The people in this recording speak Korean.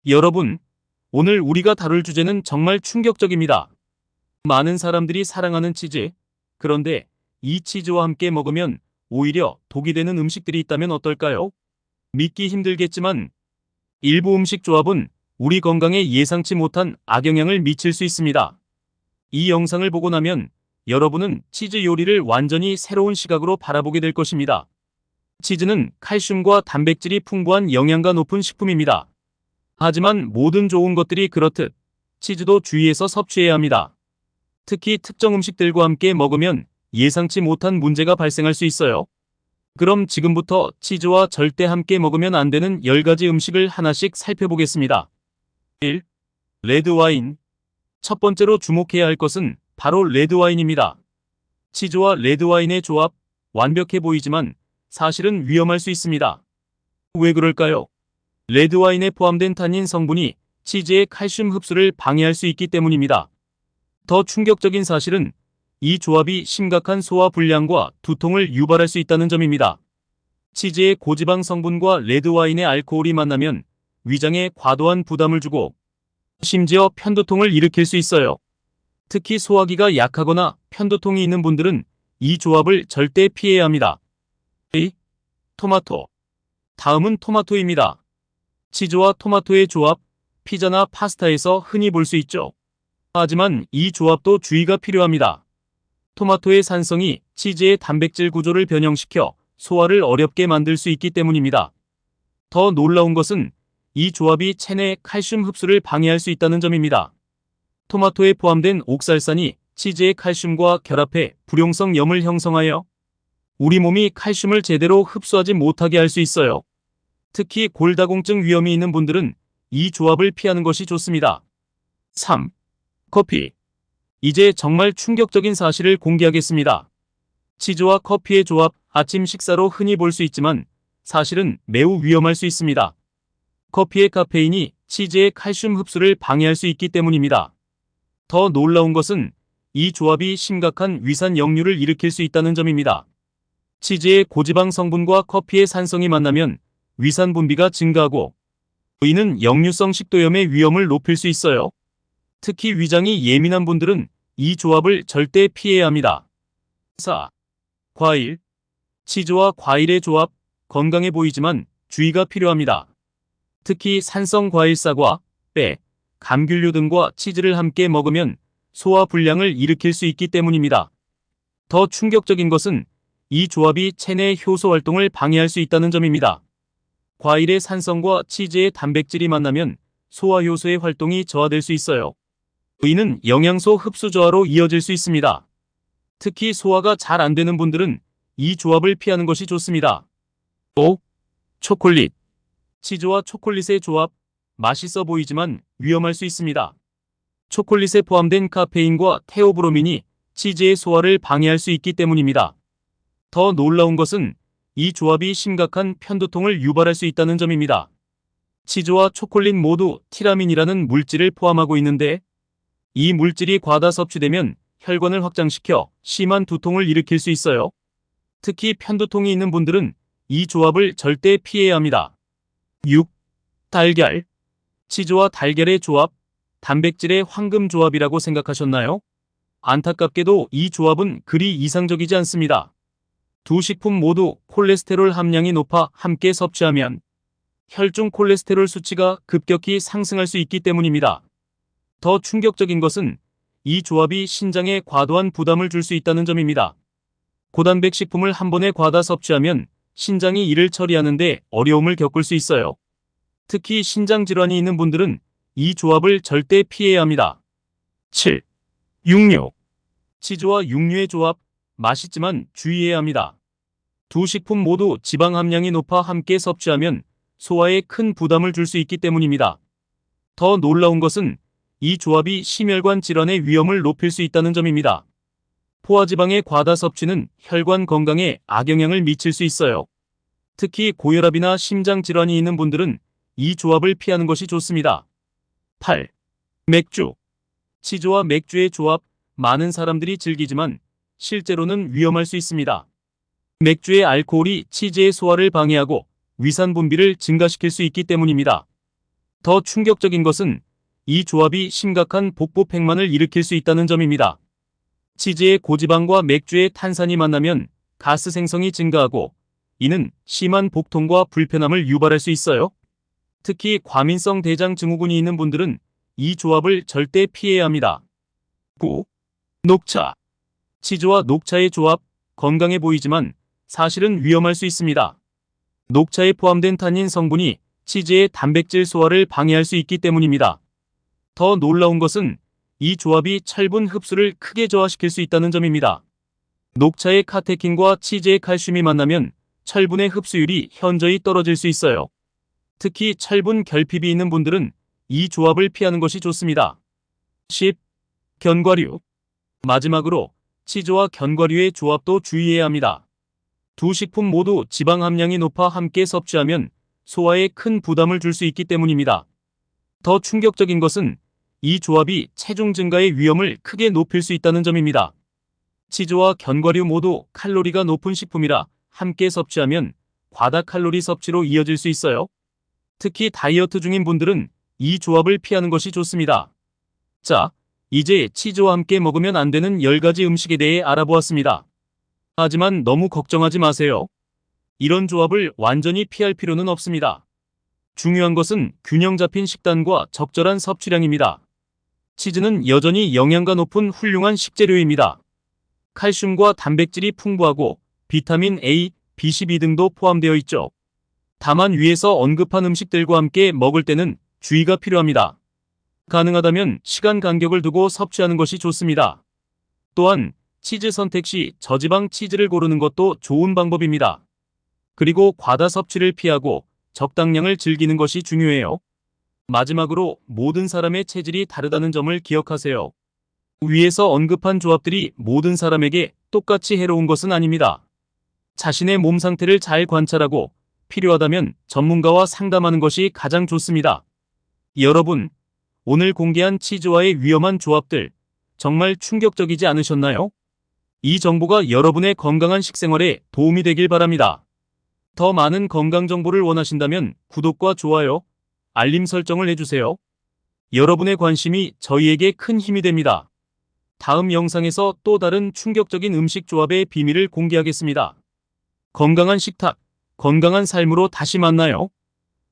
여러분, 오늘 우리가 다룰 주제는 정말 충격적입니다. 많은 사람들이 사랑하는 치즈. 그런데 이 치즈와 함께 먹으면 오히려 독이 되는 음식들이 있다면 어떨까요? 믿기 힘들겠지만 일부 음식 조합은 우리 건강에 예상치 못한 악영향을 미칠 수 있습니다. 이 영상을 보고 나면 여러분은 치즈 요리를 완전히 새로운 시각으로 바라보게 될 것입니다. 치즈는 칼슘과 단백질이 풍부한 영양가 높은 식품입니다. 하지만 모든 좋은 것들이 그렇듯 치즈도 주의해서 섭취해야 합니다. 특히 특정 음식들과 함께 먹으면 예상치 못한 문제가 발생할 수 있어요. 그럼 지금부터 치즈와 절대 함께 먹으면 안 되는 10가지 음식을 하나씩 살펴보겠습니다. 1. 레드와인. 첫 번째로 주목해야 할 것은 바로 레드와인입니다. 치즈와 레드와인의 조합, 완벽해 보이지만 사실은 위험할 수 있습니다. 왜 그럴까요? 레드와인에 포함된 타닌 성분이 치즈의 칼슘 흡수를 방해할 수 있기 때문입니다. 더 충격적인 사실은 이 조합이 심각한 소화불량과 두통을 유발할 수 있다는 점입니다. 치즈의 고지방 성분과 레드와인의 알코올이 만나면 위장에 과도한 부담을 주고 심지어 편두통을 일으킬 수 있어요. 특히 소화기가 약하거나 편두통이 있는 분들은 이 조합을 절대 피해야 합니다. 2. 토마토. 다음은 토마토입니다. 치즈와 토마토의 조합, 피자나 파스타에서 흔히 볼 수 있죠. 하지만 이 조합도 주의가 필요합니다. 토마토의 산성이 치즈의 단백질 구조를 변형시켜 소화를 어렵게 만들 수 있기 때문입니다. 더 놀라운 것은 이 조합이 체내 칼슘 흡수를 방해할 수 있다는 점입니다. 토마토에 포함된 옥살산이 치즈의 칼슘과 결합해 불용성 염을 형성하여 우리 몸이 칼슘을 제대로 흡수하지 못하게 할 수 있어요. 특히 골다공증 위험이 있는 분들은 이 조합을 피하는 것이 좋습니다. 3. 커피. 이제 정말 충격적인 사실을 공개하겠습니다. 치즈와 커피의 조합, 아침 식사로 흔히 볼 수 있지만 사실은 매우 위험할 수 있습니다. 커피의 카페인이 치즈의 칼슘 흡수를 방해할 수 있기 때문입니다. 더 놀라운 것은 이 조합이 심각한 위산 역류를 일으킬 수 있다는 점입니다. 치즈의 고지방 성분과 커피의 산성이 만나면 위산 분비가 증가하고 이는 역류성 식도염의 위험을 높일 수 있어요. 특히 위장이 예민한 분들은 이 조합을 절대 피해야 합니다. 4. 과일. 치즈와 과일의 조합, 건강해 보이지만 주의가 필요합니다. 특히 산성 과일 사과, 빼, 감귤류 등과 치즈를 함께 먹으면 소화 불량을 일으킬 수 있기 때문입니다. 더 충격적인 것은 이 조합이 체내 효소 활동을 방해할 수 있다는 점입니다. 과일의 산성과 치즈의 단백질이 만나면 소화효소의 활동이 저하될 수 있어요. 이는 영양소 흡수 저하로 이어질 수 있습니다. 특히 소화가 잘 안 되는 분들은 이 조합을 피하는 것이 좋습니다. 5. 초콜릿. 치즈와 초콜릿의 조합, 맛있어 보이지만 위험할 수 있습니다. 초콜릿에 포함된 카페인과 테오브로민이 치즈의 소화를 방해할 수 있기 때문입니다. 더 놀라운 것은 이 조합이 심각한 편두통을 유발할 수 있다는 점입니다. 치즈와 초콜릿 모두 티라민이라는 물질을 포함하고 있는데 이 물질이 과다 섭취되면 혈관을 확장시켜 심한 두통을 일으킬 수 있어요. 특히 편두통이 있는 분들은 이 조합을 절대 피해야 합니다. 6. 달걀. 치즈와 달걀의 조합, 단백질의 황금 조합이라고 생각하셨나요? 안타깝게도 이 조합은 그리 이상적이지 않습니다. 두 식품 모두 콜레스테롤 함량이 높아 함께 섭취하면 혈중 콜레스테롤 수치가 급격히 상승할 수 있기 때문입니다. 더 충격적인 것은 이 조합이 신장에 과도한 부담을 줄 수 있다는 점입니다. 고단백 식품을 한 번에 과다 섭취하면 신장이 이를 처리하는데 어려움을 겪을 수 있어요. 특히 신장 질환이 있는 분들은 이 조합을 절대 피해야 합니다. 7. 육류. 치즈와 육류의 조합, 맛있지만 주의해야 합니다. 두 식품 모두 지방 함량이 높아 함께 섭취하면 소화에 큰 부담을 줄 수 있기 때문입니다. 더 놀라운 것은 이 조합이 심혈관 질환의 위험을 높일 수 있다는 점입니다. 포화지방의 과다 섭취는 혈관 건강에 악영향을 미칠 수 있어요. 특히 고혈압이나 심장 질환이 있는 분들은 이 조합을 피하는 것이 좋습니다. 8. 맥주. 치즈와 맥주의 조합, 많은 사람들이 즐기지만 실제로는 위험할 수 있습니다. 맥주의 알코올이 치즈의 소화를 방해하고 위산 분비를 증가시킬 수 있기 때문입니다. 더 충격적인 것은 이 조합이 심각한 복부팽만을 일으킬 수 있다는 점입니다. 치즈의 고지방과 맥주의 탄산이 만나면 가스 생성이 증가하고 이는 심한 복통과 불편함을 유발할 수 있어요. 특히 과민성 대장 증후군이 있는 분들은 이 조합을 절대 피해야 합니다. 9. 녹차. 치즈와 녹차의 조합, 건강해 보이지만 사실은 위험할 수 있습니다. 녹차에 포함된 타닌 성분이 치즈의 단백질 소화를 방해할 수 있기 때문입니다. 더 놀라운 것은 이 조합이 철분 흡수를 크게 저하시킬 수 있다는 점입니다. 녹차의 카테킨과 치즈의 칼슘이 만나면 철분의 흡수율이 현저히 떨어질 수 있어요. 특히 철분 결핍이 있는 분들은 이 조합을 피하는 것이 좋습니다. 10. 견과류. 마지막으로 치즈와 견과류의 조합도 주의해야 합니다. 두 식품 모두 지방 함량이 높아 함께 섭취하면 소화에 큰 부담을 줄 수 있기 때문입니다. 더 충격적인 것은 이 조합이 체중 증가의 위험을 크게 높일 수 있다는 점입니다. 치즈와 견과류 모두 칼로리가 높은 식품이라 함께 섭취하면 과다 칼로리 섭취로 이어질 수 있어요. 특히 다이어트 중인 분들은 이 조합을 피하는 것이 좋습니다. 자, 이제 치즈와 함께 먹으면 안 되는 10가지 음식에 대해 알아보았습니다. 하지만 너무 걱정하지 마세요. 이런 조합을 완전히 피할 필요는 없습니다. 중요한 것은 균형 잡힌 식단과 적절한 섭취량입니다. 치즈는 여전히 영양가 높은 훌륭한 식재료입니다. 칼슘과 단백질이 풍부하고 비타민 A, B12 등도 포함되어 있죠. 다만 위에서 언급한 음식들과 함께 먹을 때는 주의가 필요합니다. 가능하다면 시간 간격을 두고 섭취하는 것이 좋습니다. 또한 치즈 선택 시 저지방 치즈를 고르는 것도 좋은 방법입니다. 그리고 과다 섭취를 피하고 적당량을 즐기는 것이 중요해요. 마지막으로 모든 사람의 체질이 다르다는 점을 기억하세요. 위에서 언급한 조합들이 모든 사람에게 똑같이 해로운 것은 아닙니다. 자신의 몸 상태를 잘 관찰하고 필요하다면 전문가와 상담하는 것이 가장 좋습니다. 여러분, 오늘 공개한 치즈와의 위험한 조합들 정말 충격적이지 않으셨나요? 이 정보가 여러분의 건강한 식생활에 도움이 되길 바랍니다. 더 많은 건강 정보를 원하신다면 구독과 좋아요, 알림 설정을 해주세요. 여러분의 관심이 저희에게 큰 힘이 됩니다. 다음 영상에서 또 다른 충격적인 음식 조합의 비밀을 공개하겠습니다. 건강한 식탁, 건강한 삶으로 다시 만나요.